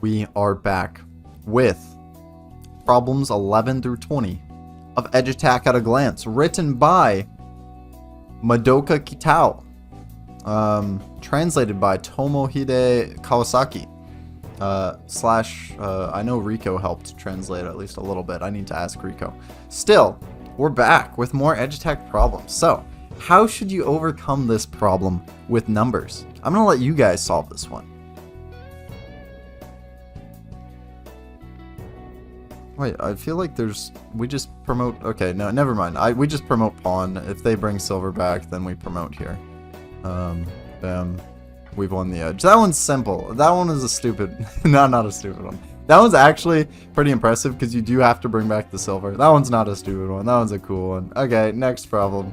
We are back with problems 11 through 20 of Edge Attack at a Glance, written by Madoka Kitao, translated by Tomohide Kawasaki, I know Rico helped translate at least a little bit. I need to ask Rico. Still, we're back with more Edge Attack problems. So, how should you overcome this problem with numbers? I'm going to let you guys solve this one. Wait, I feel like we just promote, okay, no, never mind. We just promote pawn. If they bring silver back, then we promote here. Bam. We've won the edge. That one's simple. That one is a stupid, no, not a stupid one. That one's actually pretty impressive because you do have to bring back the silver. That one's not a stupid one. That one's a cool one. Okay, next problem.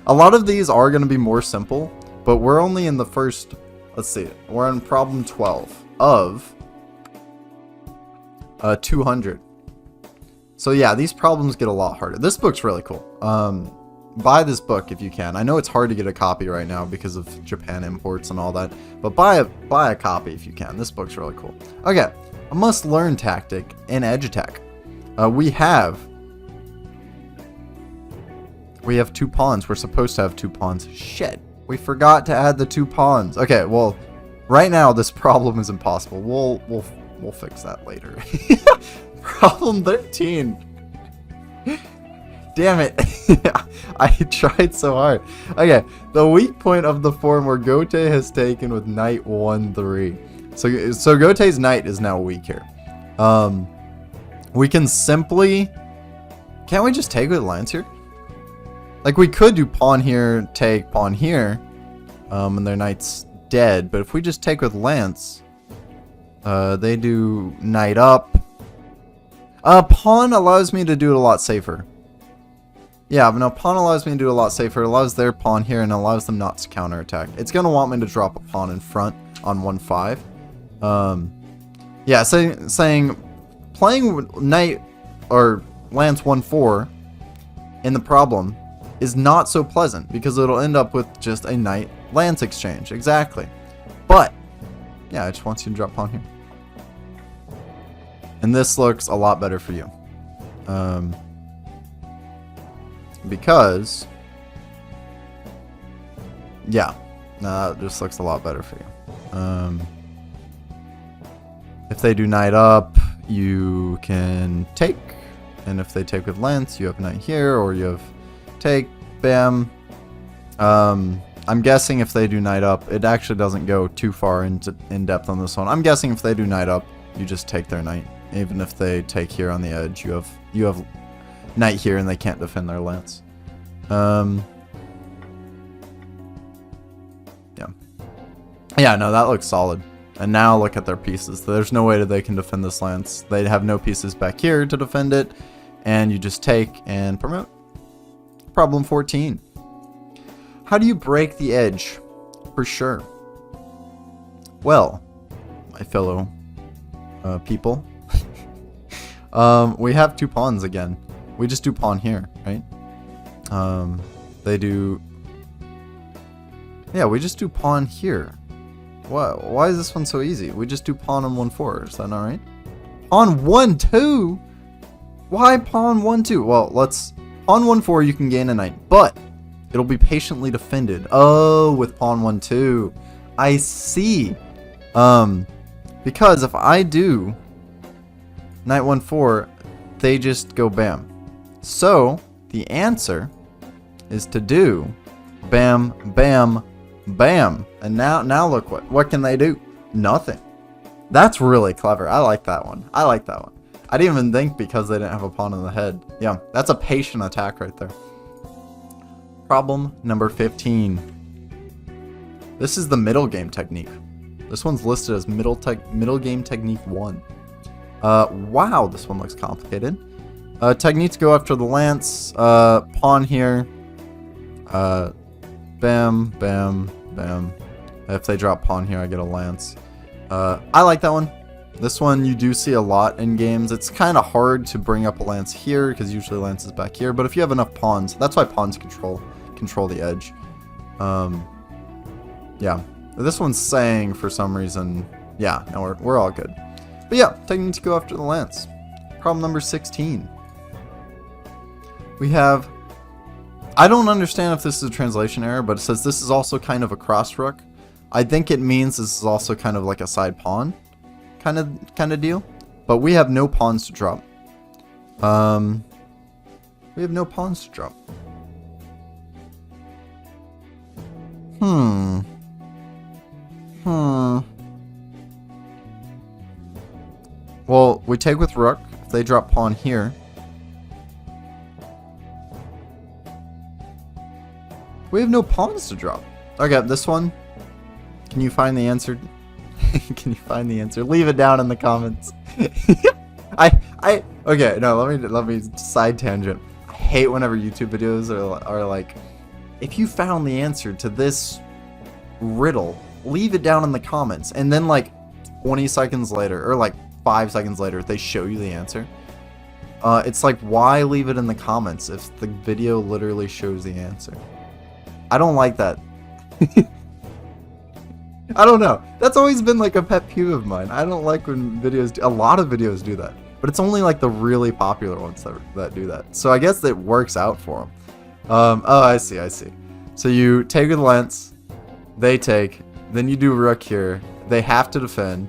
A lot of these are going to be more simple, but we're only in the first, let's see, we're on problem 12 of 200. So yeah, these problems get a lot harder. This book's really cool. Buy this book if you can. I know it's hard to get a copy right now because of Japan imports and all that, but buy a copy if you can. This book's really cool. Okay, a must-learn tactic in Edge Attack. We have 2 pawns. We're supposed to have 2 pawns. Shit, we forgot to add the 2 pawns. Okay, well, right now this problem is impossible. We'll fix that later. Problem 13. Damn it. I tried so hard. Okay, the weak point of the form where Gote has taken with knight 1-3. So Gote's knight is now weak here. We can simply... Can't we just take with lance here? Like, we could do pawn here, take pawn here, and their knight's dead. But if we just take with lance, they do knight up. Pawn allows me to do it a lot safer. Yeah, but no, pawn allows me to do it a lot safer. It allows their pawn here and allows them not to counterattack. It's going to want me to drop a pawn in front on 1-5. Yeah, saying playing knight or lance 1-4 in the problem is not so pleasant because it'll end up with just a knight lance exchange. Exactly. But, yeah, it just wants you to drop pawn here. And this looks a lot better for you. Because... Yeah. No, that just looks a lot better for you. If they do knight up, you can take. And if they take with lance, you have knight here, or you have take, bam. I'm guessing if they do knight up, it actually doesn't go too far in depth on this one. I'm guessing if they do knight up, you just take their knight. Even if they take here on the edge, you have knight here and they can't defend their lance. Yeah, no, that looks solid. And now look at their pieces. There's no way that they can defend this lance. They have no pieces back here to defend it. And you just take and promote. Problem 14. How do you break the edge? For sure. Well, my fellow people. We have 2 pawns again. We just do pawn here, right? They do... Yeah, we just do pawn here. Why is this one so easy? We just do pawn on 1-4. Is that not right? Pawn 1-2? Why pawn 1-2? Well, let's... Pawn 1-4, you can gain a knight, but it'll be patiently defended. Oh, with pawn 1-2. I see. Because if I do knight 1-4, they just go bam. So the answer is to do bam, bam, bam. And now look what can they do? Nothing. That's really clever. I like that one. I like that one. I didn't even think because they didn't have a pawn in the head. Yeah, that's a patient attack right there. Problem number 15. This is the middle game technique. This one's listed as middle game technique 1. Wow, this one looks complicated. Techniques go after the lance. Pawn here. Bam, bam, bam. If they drop pawn here, I get a lance. I like that one. This one you do see a lot in games. It's kind of hard to bring up a lance here because usually lance is back here. But if you have enough pawns, that's why pawns control the edge. Yeah. This one's saying for some reason, yeah, no, we're all good. But yeah, taking to go after the lance. Problem number 16. We have, I don't understand if this is a translation error, but it says this is also kind of a cross rook. I think it means this is also kind of like a side pawn kind of deal. But we have no pawns to drop. We have no pawns to drop. Well, we take with rook. If they drop pawn here. We have no pawns to drop. Okay, this one. Can you find the answer? Can you find the answer? Leave it down in the comments. Okay, no, let me side tangent. I hate whenever YouTube videos are like, if you found the answer to this riddle, leave it down in the comments. And then like 20 seconds later, or like 5 seconds later, they show you the answer. It's like, why leave it in the comments if the video literally shows the answer? I don't like that. I don't know. That's always been like a pet peeve of mine. I don't like when a lot of videos do that. But it's only like the really popular ones that do that. So I guess it works out for them. Oh, I see. So you take with lance, they take, then you do rook here. They have to defend.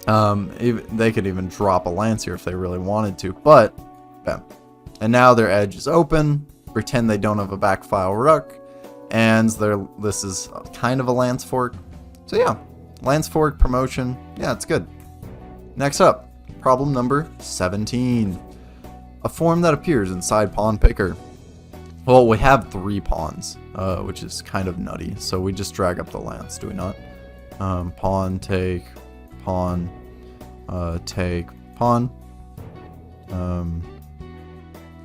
They could even drop a lance here if they really wanted to, but bam. And now their edge is open. Pretend they don't have a back file rook, and this is kind of a lance fork. So yeah, lance fork promotion. Yeah, it's good. Next up, problem number 17. A form that appears inside pawn picker. Well, we have 3 pawns, which is kind of nutty. So we just drag up the lance, do we not? Pawn, take, pawn, take, pawn.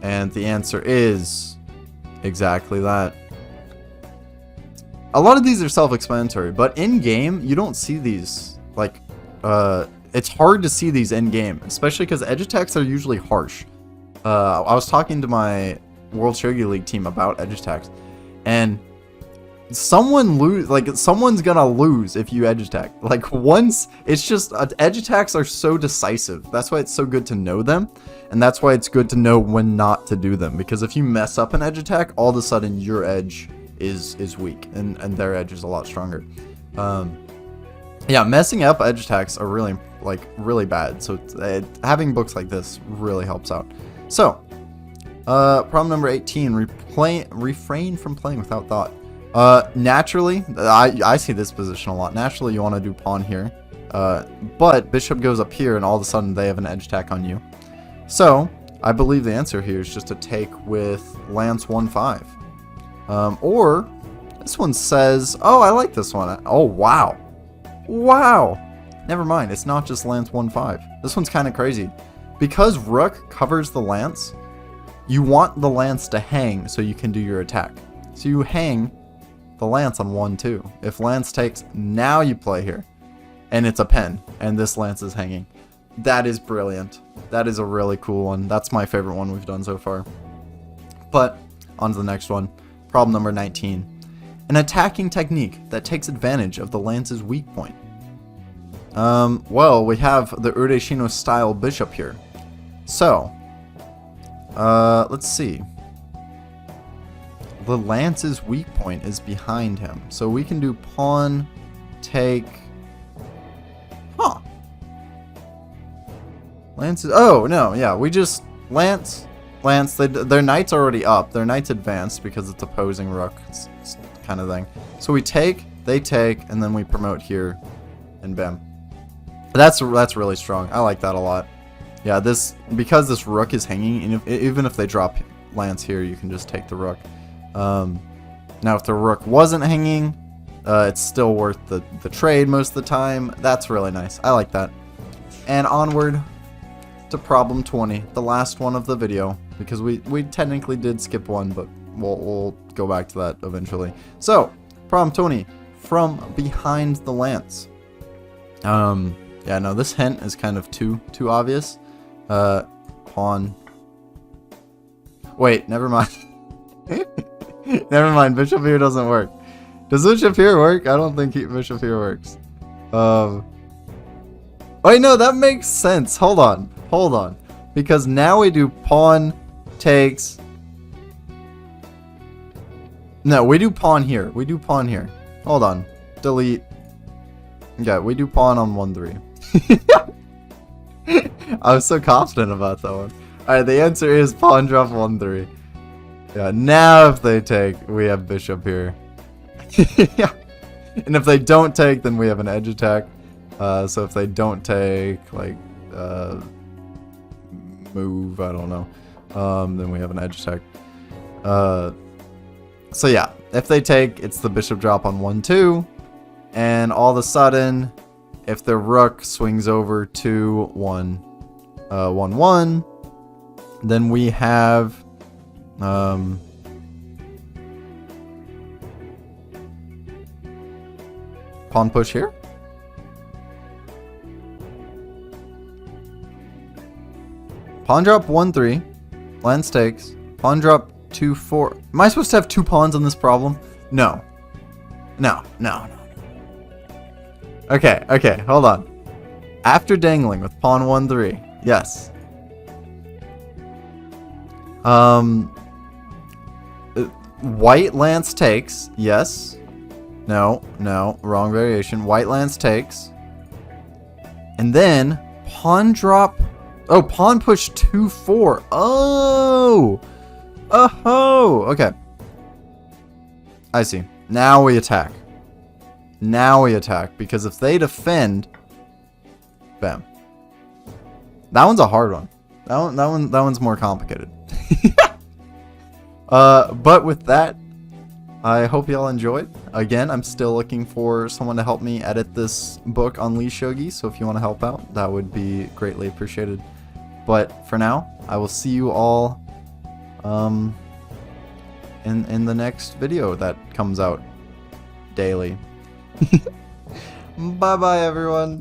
And the answer is exactly that. A lot of these are self-explanatory, but in-game, you don't see these, like, it's hard to see these in-game, especially because edge attacks are usually harsh. I was talking to my World Shogi League team about edge attacks, and someone's gonna lose if you edge attack. Like, once, it's just, edge attacks are so decisive. That's why it's so good to know them, and that's why it's good to know when not to do them, because if you mess up an edge attack, all of a sudden your edge is weak, and their edge is a lot stronger. Yeah, messing up edge attacks are really bad, so having books like this really helps out. So, problem number 18, refrain from playing without thought. Naturally, I see this position a lot. Naturally, you want to do pawn here, but bishop goes up here, and all of a sudden they have an edge attack on you. So, I believe the answer here is just to take with lance 1-5. Or, this one says, oh, I like this one. Oh, wow. Wow. Never mind, it's not just lance 1-5. This one's kind of crazy. Because rook covers the lance, you want the lance to hang so you can do your attack. So you hang the lance on 1-2. If lance takes, now you play here. And it's a pen, and this lance is hanging. That is brilliant. That is a really cool one. That's my favorite one we've done so far. But, on to the next one. Problem number 19. An attacking technique that takes advantage of the lance's weak point. Well, we have the Ureshino style bishop here. So, let's see. The lance's weak point is behind him. So we can do pawn, take... Huh. Lance's... Oh, no, yeah, we just... Lance, their knight's already up. Their knight's advanced because it's opposing rook. It's kind of thing. So we take, they take, and then we promote here, and bam. That's really strong. I like that a lot. Yeah, because this rook is hanging, and even if they drop lance here, you can just take the rook. Now, if the rook wasn't hanging, it's still worth the trade most of the time. That's really nice. I like that. And onward to problem 20, the last one of the video, because we technically did skip one, but we'll go back to that eventually. So, problem 20, from behind the lance. Yeah, no, this hint is kind of too obvious. Pawn. Wait, never mind. Never mind, bishop here doesn't work. Does bishop here work? I don't think bishop here works. Wait, no, that makes sense. Hold on. Because now we do pawn takes. No, we do pawn here. Hold on. Delete. Yeah, we do pawn on 1-3. I was so confident about that one. Alright, the answer is pawn drop 1-3. Yeah, now if they take, we have bishop here. Yeah. And if they don't take, then we have an edge attack. So if they don't take, like, move, I don't know, then we have an edge attack. So yeah, if they take, it's the bishop drop on 1-2, and all of a sudden, if the rook swings over to 1-1, then we have pawn push here. Pawn drop 1-3, lance takes, pawn drop 2-4. Am I supposed to have 2 pawns on this problem? No. Okay, hold on. After dangling with pawn 1-3, yes. White lance takes, yes. No, wrong variation. White lance takes. And then pawn drop. Oh, pawn push 2-4. Oh, okay. I see. Now we attack. Because if they defend, bam. That one's a hard one. That one's more complicated. But with that, I hope y'all enjoyed. Again, I'm still looking for someone to help me edit this book on Lee Shogi, so if you want to help out, that would be greatly appreciated. But for now, I will see you all in the next video that comes out daily. Bye bye everyone.